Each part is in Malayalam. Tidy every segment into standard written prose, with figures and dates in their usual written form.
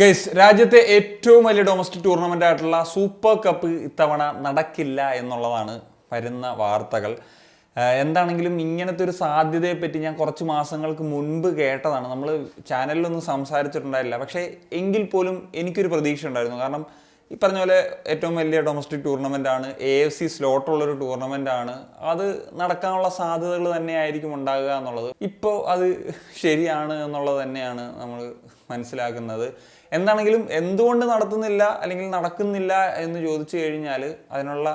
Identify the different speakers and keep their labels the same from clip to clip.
Speaker 1: ഗൈസ്, രാജ്യത്തെ ഏറ്റവും വലിയ ഡൊമസ്റ്റിക് ടൂർണമെന്റ് ആയിട്ടുള്ള സൂപ്പർ കപ്പ് ഇത്തവണ നടക്കില്ല എന്നുള്ളതാണ് വരുന്ന വാർത്തകൾ. എന്താണെങ്കിലും ഇങ്ങനത്തെ ഒരു സാധ്യതയെ പറ്റി ഞാൻ കുറച്ച് മാസങ്ങൾക്ക് മുൻപ് കേട്ടതാണ്. നമ്മൾ ചാനലിലൊന്നും സംസാരിച്ചിട്ടുണ്ടായില്ല. പക്ഷേ എങ്കിൽ പോലും എനിക്കൊരു പ്രതീക്ഷ ഉണ്ടായിരുന്നു. കാരണം ഈ പറഞ്ഞ പോലെ ഏറ്റവും വലിയ ഡൊമസ്റ്റിക് ടൂർണമെൻ്റ് ആണ്, AFC സ്ലോട്ടുള്ളൊരു ടൂർണമെൻ്റ് ആണ്. അത് നടക്കാനുള്ള സാധ്യതകൾ തന്നെയായിരിക്കും ഉണ്ടാകുക എന്നുള്ളത്. ഇപ്പോൾ അത് ശരിയാണ് എന്നുള്ളത് തന്നെയാണ് നമ്മൾ മനസ്സിലാക്കുന്നത്. എന്താണെങ്കിലും എന്തുകൊണ്ട് നടത്തുന്നില്ല അല്ലെങ്കിൽ നടക്കുന്നില്ല എന്ന് ചോദിച്ചു കഴിഞ്ഞാൽ അതിനുള്ള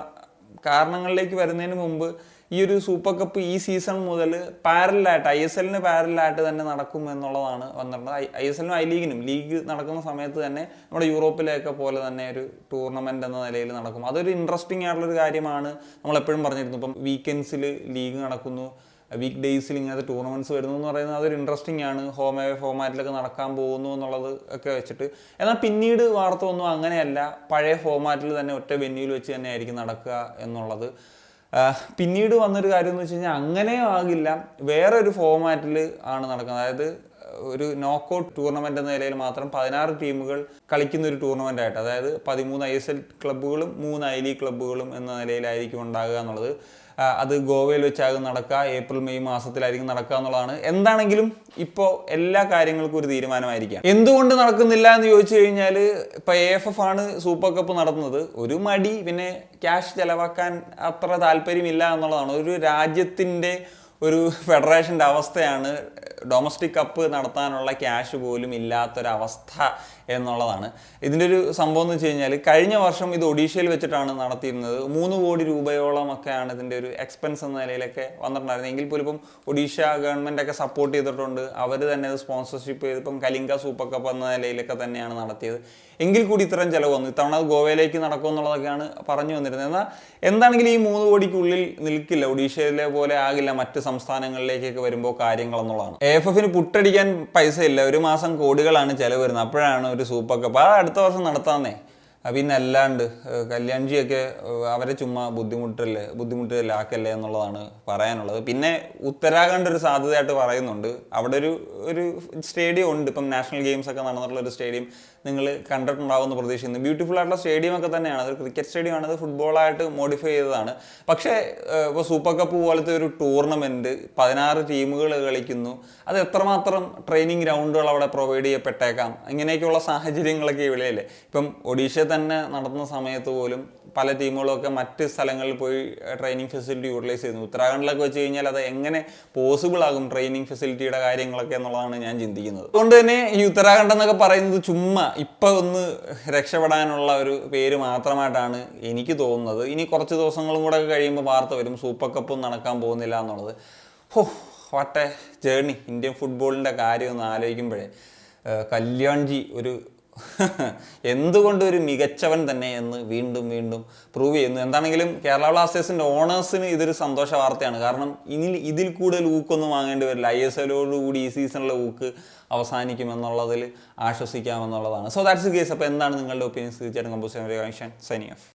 Speaker 1: കാരണങ്ങളിലേക്ക് വരുന്നതിന് മുമ്പ് ഈ ഒരു സൂപ്പർ കപ്പ് ഈ സീസൺ മുതൽ പാരലായിട്ട് ISL-ന് പാരലായിട്ട് തന്നെ നടക്കും എന്നുള്ളതാണ് വന്നിട്ടുള്ളത്. ISL-നും I-ലീഗിനും ലീഗ് നടക്കുന്ന സമയത്ത് തന്നെ നമ്മുടെ യൂറോപ്പിലെയൊക്കെ പോലെ തന്നെ ഒരു ടൂർണമെന്റ് എന്ന നിലയിൽ നടക്കും. അതൊരു ഇൻട്രസ്റ്റിംഗ് ആയിട്ടുള്ളൊരു കാര്യമാണ്. നമ്മളെപ്പോഴും പറഞ്ഞിരുന്നു, ഇപ്പം വീക്കെൻഡ്സിൽ ലീഗ് നടക്കുന്നു, വീക്ക് ഡേയ്സിൽ ഇങ്ങനത്തെ ടൂർണമെന്റ്സ് വരുന്നു എന്ന് പറയുന്നത് അതൊരു ഇൻട്രസ്റ്റിംഗ് ആണ്. ഹോം അവേ ഫോമാറ്റിലൊക്കെ നടക്കാൻ പോകുന്നു എന്നുള്ളത് ഒക്കെ വെച്ചിട്ട്. എന്നാൽ പിന്നീട് വാർത്ത ഒന്നും അങ്ങനെയല്ല. പഴയ ഫോമാറ്റിൽ തന്നെ ഒറ്റ വെന്യൂവിൽ വെച്ച് തന്നെ ആയിരിക്കും നടക്കുക എന്നുള്ളത്. പിന്നീട് വന്നൊരു കാര്യം എന്ന് വെച്ച് കഴിഞ്ഞാൽ അങ്ങനെയും ആകില്ല, വേറെ ഒരു ഫോമാറ്റിൽ ആണ് നടക്കുന്നത്. അതായത് ഒരു നോക്കൗട്ട് ടൂർണമെന്റ് എന്ന നിലയിൽ മാത്രം 16 ടീമുകൾ കളിക്കുന്ന ഒരു ടൂർണമെന്റ് ആയിട്ട്, അതായത് 13 ISL ക്ലബ്ബുകളും 3 I-ലീഗ് ക്ലബ്ബുകളും എന്ന നിലയിലായിരിക്കും ഉണ്ടാകുക എന്നുള്ളത്. അത് ഗോവയിൽ വെച്ചാകും നടക്കുക, ഏപ്രിൽ മെയ് മാസത്തിലായിരിക്കും നടക്കുക എന്നുള്ളതാണ്. എന്താണെങ്കിലും ഇപ്പോൾ എല്ലാ കാര്യങ്ങൾക്കും ഒരു തീരുമാനമായിരിക്കാം. എന്തുകൊണ്ട് നടക്കുന്നില്ല എന്ന് ചോദിച്ചു കഴിഞ്ഞാൽ, ഇപ്പോൾ AFF ആണ് സൂപ്പർ കപ്പ് നടത്തുന്നത്. ഒരു മടി, പിന്നെ ക്യാഷ് ചെലവാക്കാൻ അത്ര താല്പര്യമില്ല എന്നുള്ളതാണ്. ഒരു രാജ്യത്തിൻ്റെ ഒരു ഫെഡറേഷൻ്റെ അവസ്ഥയാണ് ഡൊമസ്റ്റിക് കപ്പ് നടത്താനുള്ള ക്യാഷ് പോലും ഇല്ലാത്തൊരവസ്ഥ എന്നുള്ളതാണ്. ഇതിൻ്റെ ഒരു സംഭവം എന്ന് വെച്ച് കഴിഞ്ഞാൽ, കഴിഞ്ഞ വർഷം ഇത് ഒഡീഷയിൽ വെച്ചിട്ടാണ് നടത്തിയിരുന്നത്. 3 കോടി രൂപയോളം ഒക്കെയാണ് ഇതിൻ്റെ ഒരു എക്സ്പെൻസ് എന്ന നിലയിലൊക്കെ വന്നിട്ടുണ്ടായിരുന്നത്. എങ്കിൽ പോലും ഇപ്പം ഒഡീഷ ഗവൺമെൻറ് ഒക്കെ സപ്പോർട്ട് ചെയ്തിട്ടുണ്ട്. അവർ തന്നെ ഇത് സ്പോൺസർഷിപ്പ് ചെയ്ത് ഇപ്പം കലിംഗ സൂപ്പർ കപ്പ് എന്ന നിലയിലൊക്കെ തന്നെയാണ് നടത്തിയത്. എങ്കിൽ കൂടി ഇത്രയും ചിലവ് വന്നു. ഇത്തവണ അത് ഗോവയിലേക്ക് നടക്കും എന്നുള്ളതൊക്കെയാണ് പറഞ്ഞു വന്നിരുന്നത്. എന്നാൽ എന്താണെങ്കിലും ഈ 3 കോടിക്കുള്ളിൽ നിൽക്കില്ല. ഒഡീഷയിലെ പോലെ ആകില്ല മറ്റ് സംസ്ഥാനങ്ങളിലേക്കൊക്കെ വരുമ്പോൾ കാര്യങ്ങളെന്നുള്ളതാണ്. AFF-ന് പുട്ടടിക്കാൻ പൈസ ഇല്ല. ഒരു മാസം കോടികളാണ് ചിലവ് വരുന്നത്. അപ്പോഴാണ് ഒരു സൂപ്പർ കപ്പ്. അത് അടുത്ത വർഷം നടത്താന്നേ. പിന്നെ അല്ലാണ്ട് കല്യാൺജിയൊക്കെ അവരെ ചുമ്മാ ബുദ്ധിമുട്ടിലാക്കല്ലേ എന്നുള്ളതാണ് പറയാനുള്ളത്. പിന്നെ ഉത്തരാഖണ്ഡ് ഒരു സാധ്യതയായിട്ട് പറയുന്നുണ്ട്. അവിടെ ഒരു സ്റ്റേഡിയം ഉണ്ട്. ഇപ്പം നാഷണൽ ഗെയിംസ് ഒക്കെ നടന്നിട്ടുള്ള ഒരു സ്റ്റേഡിയം നിങ്ങൾ കണ്ടിട്ടുണ്ടാവുമെന്ന് പ്രതീക്ഷിക്കുന്നു. ബ്യൂട്ടിഫുൾ ആയിട്ടുള്ള സ്റ്റേഡിയം ഒക്കെ തന്നെയാണ്. അത് ക്രിക്കറ്റ് സ്റ്റേഡിയം ആണ്. അത് ഫുട്ബോളായിട്ട് മോഡിഫൈ ചെയ്തതാണ്. പക്ഷേ ഇപ്പോൾ സൂപ്പർ കപ്പ് പോലത്തെ ഒരു ടൂർണമെൻറ്റ് 16 ടീമുകൾ കളിക്കുന്നു. അത് എത്രമാത്രം ട്രെയിനിങ് ഗ്രൗണ്ടുകൾ അവിടെ പ്രൊവൈഡ് ചെയ്യപ്പെട്ടേക്കാം. ഇങ്ങനെയൊക്കെയുള്ള സാഹചര്യങ്ങളൊക്കെ ഇവിടെയല്ലേ. ഇപ്പം ഒഡീഷ തന്നെ നടത്തുന്ന സമയത്ത് പോലും പല ടീമുകളൊക്കെ മറ്റ് സ്ഥലങ്ങളിൽ പോയി ട്രെയിനിങ് ഫെസിലിറ്റി യൂട്ടിലൈസ് ചെയ്യുന്നു. ഉത്തരാഖണ്ഡിലൊക്കെ വെച്ച് കഴിഞ്ഞാൽ അത് എങ്ങനെ പോസിബിൾ ആകും ട്രെയിനിങ് ഫെസിലിറ്റിയുടെ കാര്യങ്ങളൊക്കെ എന്നുള്ളതാണ് ഞാൻ ചിന്തിക്കുന്നത്. അതുകൊണ്ട് തന്നെ ഈ ഉത്തരാഖണ്ഡ് എന്നൊക്കെ പറയുന്നത് ചുമ്മാ ഇപ്പം ഒന്ന് രക്ഷപ്പെടാനുള്ള ഒരു പേര് മാത്രമായിട്ടാണ് എനിക്ക് തോന്നുന്നത്. ഇനി കുറച്ച് ദിവസങ്ങളും കൂടെ കഴിയുമ്പോൾ വാർത്ത വരും സൂപ്പർ കപ്പും നടക്കാൻ പോകുന്നില്ല എന്നുള്ളത്. What A journey. ഇന്ത്യൻ ഫുട്ബോളിൻ്റെ കാര്യം ഒന്ന് ആലോചിക്കുമ്പോഴേ കല്യാൺജി ഒരു എന്തുകൊണ്ട് ഒരു മികച്ചവൻ തന്നെ എന്ന് വീണ്ടും വീണ്ടും പ്രൂവ് ചെയ്യുന്നു. എന്താണെങ്കിലും കേരള ബ്ലാസ്റ്റേഴ്സിൻ്റെ ഓണേഴ്സിന് ഇതൊരു സന്തോഷ വാർത്തയാണ്. കാരണം ഇനി ഇതിൽ കൂടുതൽ ഊക്കൊന്നും വാങ്ങേണ്ടി വരില്ല. ISL-ഓടുകൂടി ഈ സീസണിലെ ഊക്ക് അവസാനിക്കുമെന്നുള്ളതിൽ ആശ്വസിക്കാമെന്നുള്ളതാണ്. So that's the case. അപ്പോൾ എന്താണ് നിങ്ങളുടെ ഒപ്പീനിയൻസ്? തീർച്ചയായിട്ടും കമ്പോസ് ചെയ്യാൻ. Signing of.